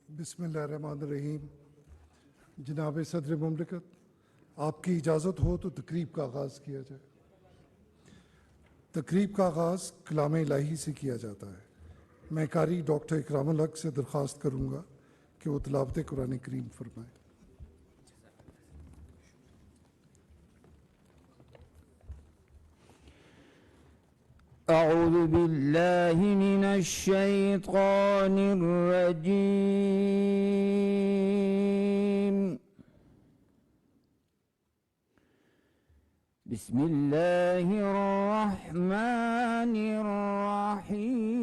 بسم اللہ الرحمن الرحیم. جناب صدر مملکت، آپ کی اجازت ہو تو تقریب کا آغاز کیا جائے. تقریب کا آغاز کلام الہی سے کیا جاتا ہے. میں قاری ڈاکٹر اکرام الحق سے درخواست کروں گا کہ وہ تلاوت قرآن کریم فرمائیں. أعوذ بالله من الشيطان الرجيم. بسم الله الرحمن الرحيم.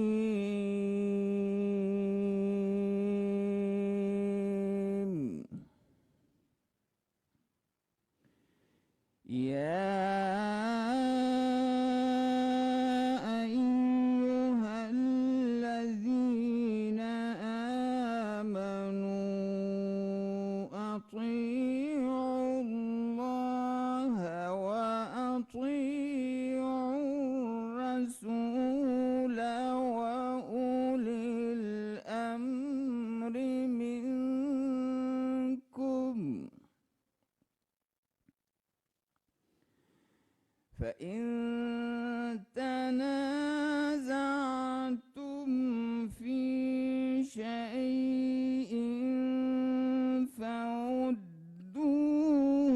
فإن تنازعتم في شيء فردوه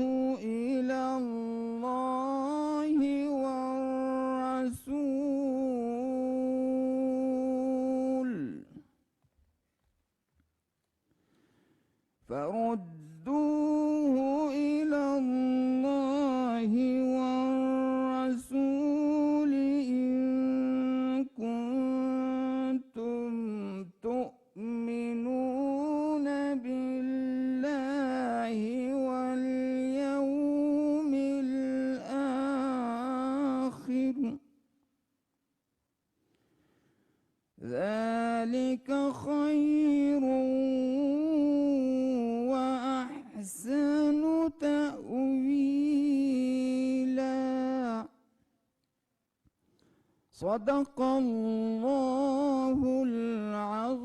إلى الله والرسول إن كنتم تؤمنون بالله واليوم الآخر ذلك خير وأحسن تأويلا. صدق اللہ العظیم.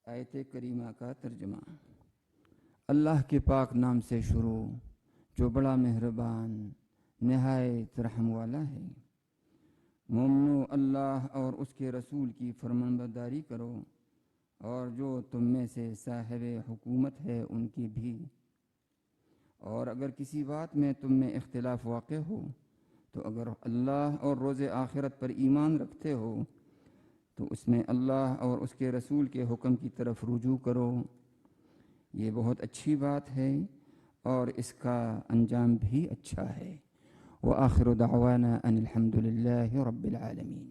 آیت کریمہ کا ترجمہ. اللہ کے پاک نام سے شروع جو بڑا مہربان نہایت رحم والا ہے. مومنو، اللہ اور اس کے رسول کی فرمانبرداری کرو، اور جو تم میں سے صاحب حکومت ہے ان کی بھی. اور اگر کسی بات میں تم میں اختلاف واقع ہو تو اگر اللہ اور روز آخرت پر ایمان رکھتے ہو تو اس میں اللہ اور اس کے رسول کے حکم کی طرف رجوع کرو. یہ بہت اچھی بات ہے اور اس کا انجام بھی اچھا ہے. وآخر دعوانا ان الحمد للہ رب العالمین.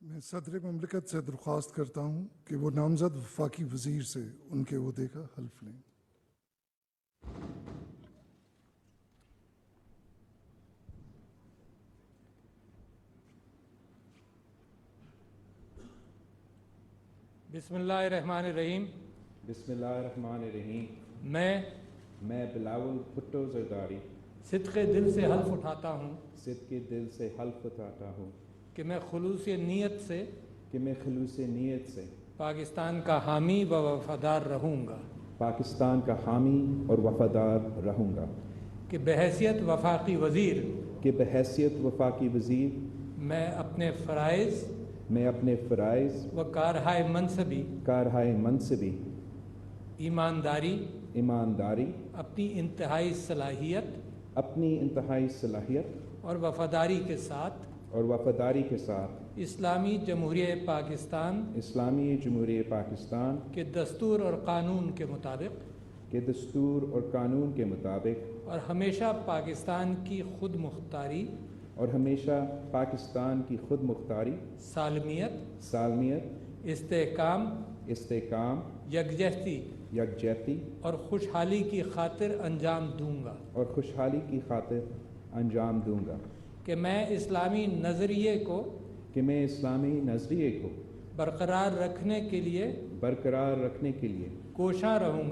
میں صدر مملکت سے درخواست کرتا ہوں کہ وہ نامزد وفاقی وزیر سے ان کے عہدے کا حلف لیں. بسم اللہ الرحمن الرحیم. بسم اللہ الرحمن الرحیم. میں بلاول بھٹو زرداری صدق دل سے حلف اٹھاتا ہوں صدق دل سے حلف اٹھاتا ہوں کہ میں خلوص نیت سے پاکستان کا حامی و وفادار رہوں گا. پاکستان کا حامی اور وفادار رہوں گا. کہ بحیثیت وفاقی وزیر میں اپنے فرائض و کارہائے منصبی ایمانداری اپنی انتہائی صلاحیت اور وفاداری کے ساتھ اسلامی جمہوریہ پاکستان کے دستور اور قانون کے مطابق اور ہمیشہ پاکستان کی خود مختاری سالمیت استحکام یکجہتی اور خوشحالی کی خاطر انجام دوں گا. کہ میں اسلامی نظریے کو برقرار رکھنے کے لیے کوشاں رہوں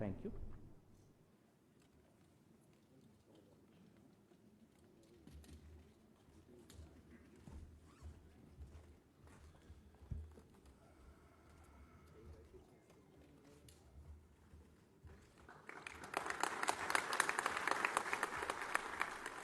Thank you.